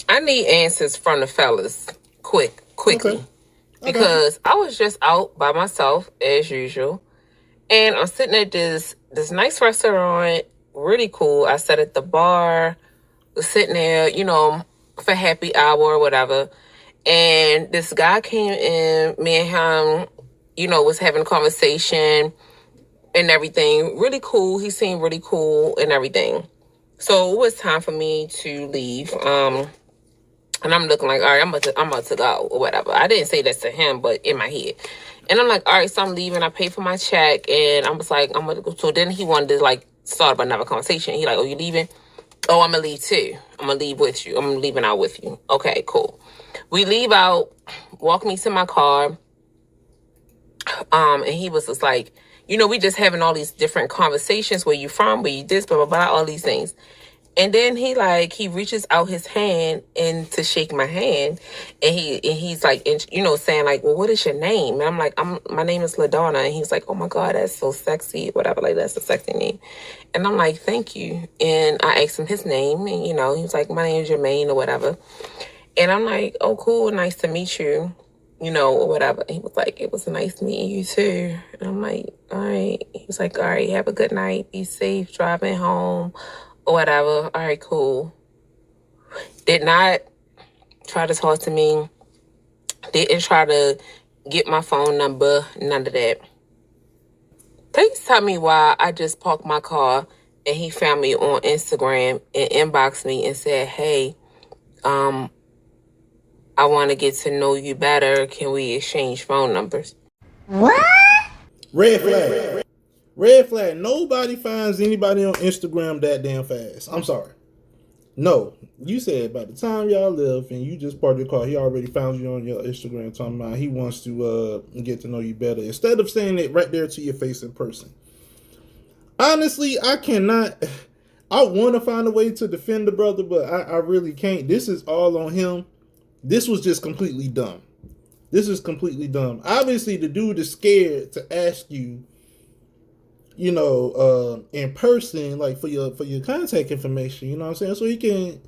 I need answers from the fellas quickly. Okay. Because I was just out by myself as usual. And I'm sitting at this nice restaurant, really cool. I sat at the bar, was sitting there, for happy hour or whatever. And this guy came in, me and him, was having a conversation and everything. Really cool. He seemed really cool and everything. So it was time for me to leave. And I'm looking like, all right, I'm about to go or whatever. I didn't say that to him, but in my head. And I'm like, all right, so I'm leaving. I paid for my check. And I was like, I'm going to go. So then he wanted to like start up another conversation. He like, oh, you leaving? Oh, I'm going to leave too. I'm going to leave with you. I'm leaving out with you. Okay, cool. We leave out, walk me to my car. And he was just like, we just having all these different conversations. Where you from? Where you this, blah, blah, blah, all these things. And then he reaches out his hand and to shake my hand, and he's like, saying like, well, what is your name? And I'm like, my name is LaDonna. And he's like, oh my God, that's so sexy, whatever, like that's a sexy name. And I'm like, thank you. And I asked him his name, and he was like, my name is Jermaine or whatever. And I'm like, oh cool, nice to meet you, or whatever. And he was like, it was nice meeting you too. And I'm like, all right. He was like, all right, have a good night, be safe driving home. Or whatever. All right, cool. Did not try to talk to me. Didn't try to get my phone number. None of that. Please tell me why I just parked my car and he found me on Instagram and inboxed me and said, hey, I want to get to know you better. Can we exchange phone numbers? What? Red flag. Red flag. Nobody finds anybody on Instagram that damn fast. I'm sorry. No. You said by the time y'all left and you just parked your car, he already found you on your Instagram talking about he wants to get to know you better. Instead of saying it right there to your face in person. Honestly, I cannot. I want to find a way to defend the brother, but I really can't. This is all on him. This was just completely dumb. This is completely dumb. Obviously, the dude is scared to ask you, in person, like for your contact information, you know what I'm saying? So he can,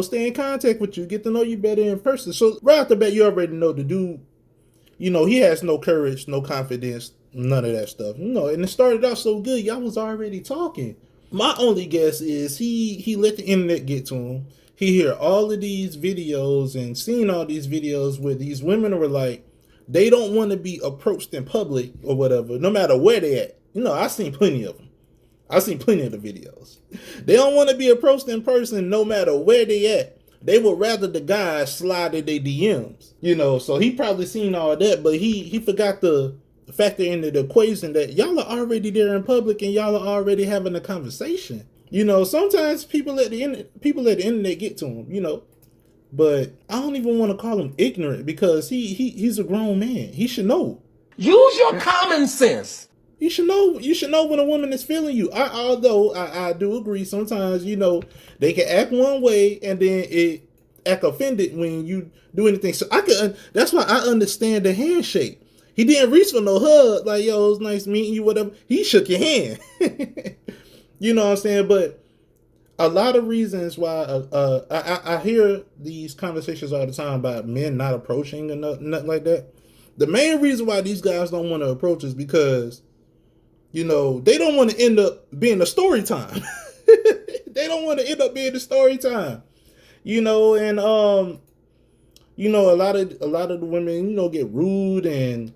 stay in contact with you, get to know you better in person. So right off the bat, you already know the dude, he has no courage, no confidence, none of that stuff. And it started out so good, y'all was already talking. My only guess is he let the internet get to him. He hear all of these videos and seen all these videos where these women are like, they don't want to be approached in public or whatever, no matter where they at. I've seen plenty of them. I've seen plenty of the videos. They don't want to be approached in person no matter where they at. They would rather the guys slide in their DMs. So he probably seen all that, but he forgot to factor into the equation that y'all are already there in public and y'all are already having a conversation. Sometimes people at the internet get to him, but I don't even want to call him ignorant because he's a grown man. He should know. Use your common sense. You should know when a woman is feeling you. Although I do agree sometimes, they can act one way and then it act offended when you do anything. So that's why I understand the handshake. He didn't reach for no hug, like, yo, it was nice meeting you, whatever. He shook your hand. You know what I'm saying? But a lot of reasons why I hear these conversations all the time about men not approaching and nothing like that. The main reason why these guys don't want to approach is because they don't want to end up being a story time. They don't want to end up being a story time. And a lot of the women, get rude and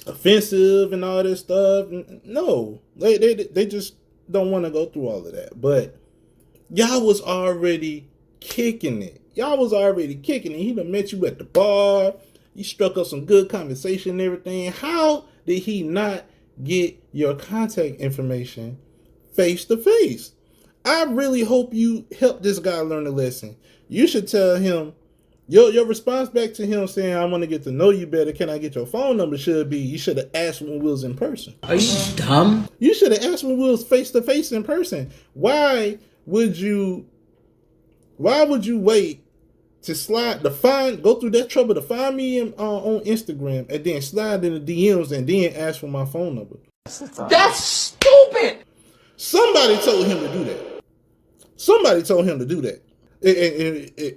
offensive and all this stuff. No. They just don't want to go through all of that. But y'all was already kicking it. He done met you at the bar. You struck up some good conversation and everything. How did he not get your contact information face to face? I really hope you help this guy learn a lesson. You should tell him, your response back to him saying, I want to get to know you better, can I get your phone number, should be, you should have asked when we was in person. Are you dumb? You should have asked when we was face to face in person. Why would you wait to go through that trouble to find me on Instagram and then slide in the DMs and then ask for my phone number? That's stupid. Somebody told him to do that. Somebody told him to do that.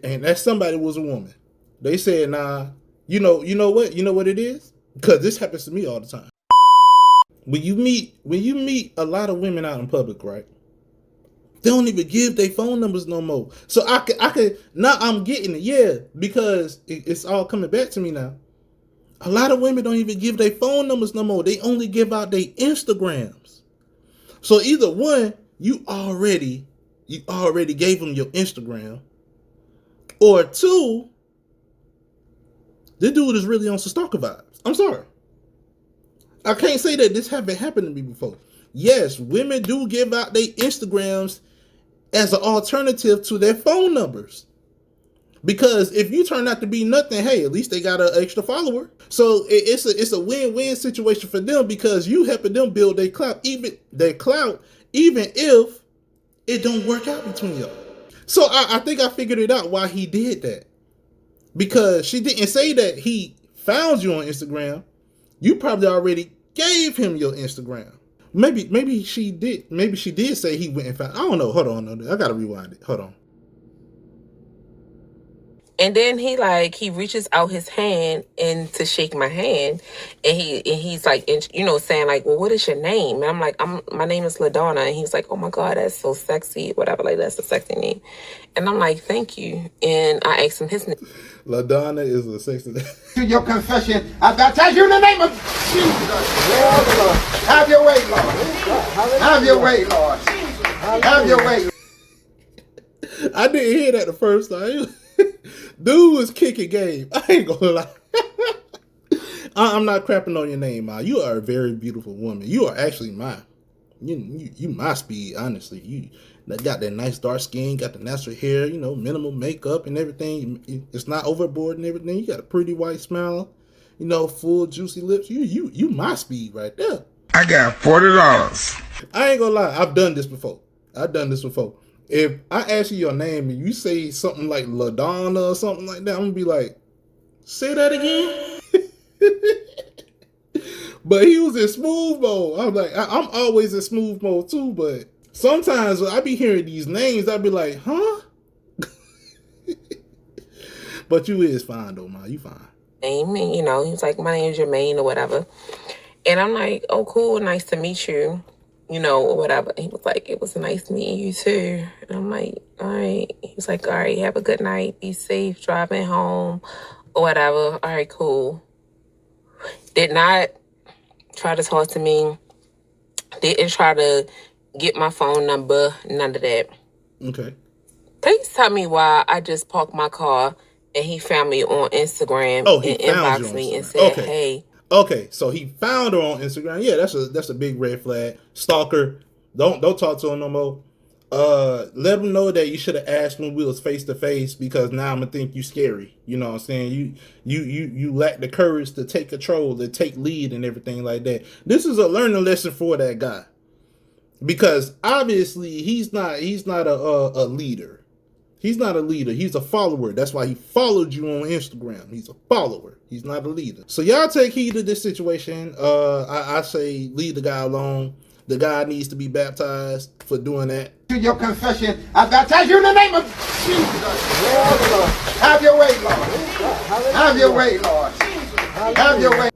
And that somebody was a woman. They said, nah, you know what? You know what it is? Because this happens to me all the time. When you meet a lot of women out in public, right? They don't even give their phone numbers no more. So I could now I'm getting it, yeah, because it's all coming back to me now. A lot of women don't even give their phone numbers no more. They only give out their Instagrams. So either one, you already gave them your Instagram, or two, this dude is really on some stalker vibes. I'm sorry. I can't say that this haven't happened to me before. Yes, women do give out their Instagrams as an alternative to their phone numbers. Because if you turn out to be nothing, hey, at least they got an extra follower. So it's a win-win situation for them, because you helping them build their clout, even if it don't work out between y'all. So I think I figured it out why he did that. Because she didn't say that he found you on Instagram. You probably already gave him your Instagram. Maybe she did. Maybe she did say he went and found. I don't know. Hold on. I gotta rewind it. Hold on. And then he reaches out his hand and to shake my hand, and he's like, saying like, well, what is your name? And I'm like, my name is LaDonna. And he's like, oh my God, that's so sexy, whatever, like that's a sexy name. And I'm like, thank you. And I asked him his name. LaDonna is a sexy name. To your confession, I baptize you in the name of Jesus. Lord. Have your way, Lord. Have your way, Lord. Have your way. I didn't hear that the first time. Dude was kicking game. I ain't gonna lie. I'm not crapping on your name, Ma. You are a very beautiful woman. You are actually mine. You my speed, honestly. You got that nice dark skin, got the natural hair, minimal makeup and everything. It's not overboard and everything. You got a pretty white smile, full juicy lips. You my speed right there. I got $40. I ain't gonna lie. I've done this before. If I ask you your name and you say something like LaDonna or something like that, I'm gonna be like, say that again. But he was in smooth mode. I'm like, I'm always in smooth mode too, but sometimes when I be hearing these names, I be like, huh? But you is fine though, Ma. You fine. Name, and he was like, my name is Jermaine or whatever. And I'm like, oh, cool, nice to meet you. Or whatever. He was like, it was nice meeting you too. And I'm like, all right. He was like, all right, have a good night. Be safe driving home or whatever. All right, cool. Did not try to talk to me. Didn't try to get my phone number. None of that. Okay. Please tell me why I just parked my car and he found me on Instagram and inboxed me and said, hey. Okay, so he found her on Instagram. Yeah, that's a big red flag. Stalker. Don't talk to him no more. Let him know that you should have asked when we was face to face, because now I'm gonna think you scary. You know what I'm saying? You lack the courage to take control, to take lead and everything like that. This is a learning lesson for that guy, because obviously he's not a leader. He's not a leader. He's a follower. That's why he followed you on Instagram. He's a follower. He's not a leader. So y'all take heed of this situation. I say leave the guy alone. The guy needs to be baptized for doing that. To your confession, I baptize you in the name of Jesus. Lord. Have your way, Lord. Have your way, Lord. Have your way.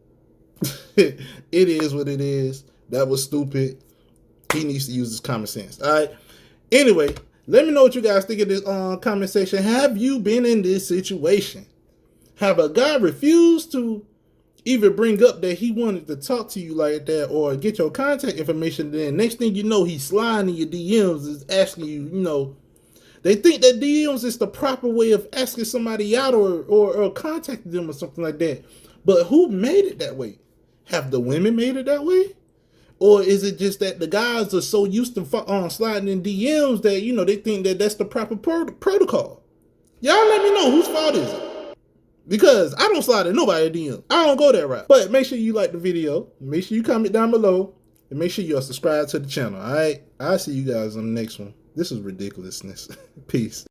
It is what it is. That was stupid. He needs to use his common sense. All right. Anyway, let me know what you guys think of this comment section. Have you been in this situation? Have a guy refused to even bring up that he wanted to talk to you like that or get your contact information? Then next thing you know, he's sliding in your DMs, is asking you, they think that DMs is the proper way of asking somebody out or contacting them or something like that. But who made it that way? Have the women made it that way? Or is it just that the guys are so used to sliding in DMs that, they think that that's the proper protocol? Y'all let me know whose fault is it? Because I don't slide in nobody's DM. I don't go that route. But make sure you like the video. Make sure you comment down below. And make sure you're subscribed to the channel. All right? I'll see you guys on the next one. This is ridiculousness. Peace.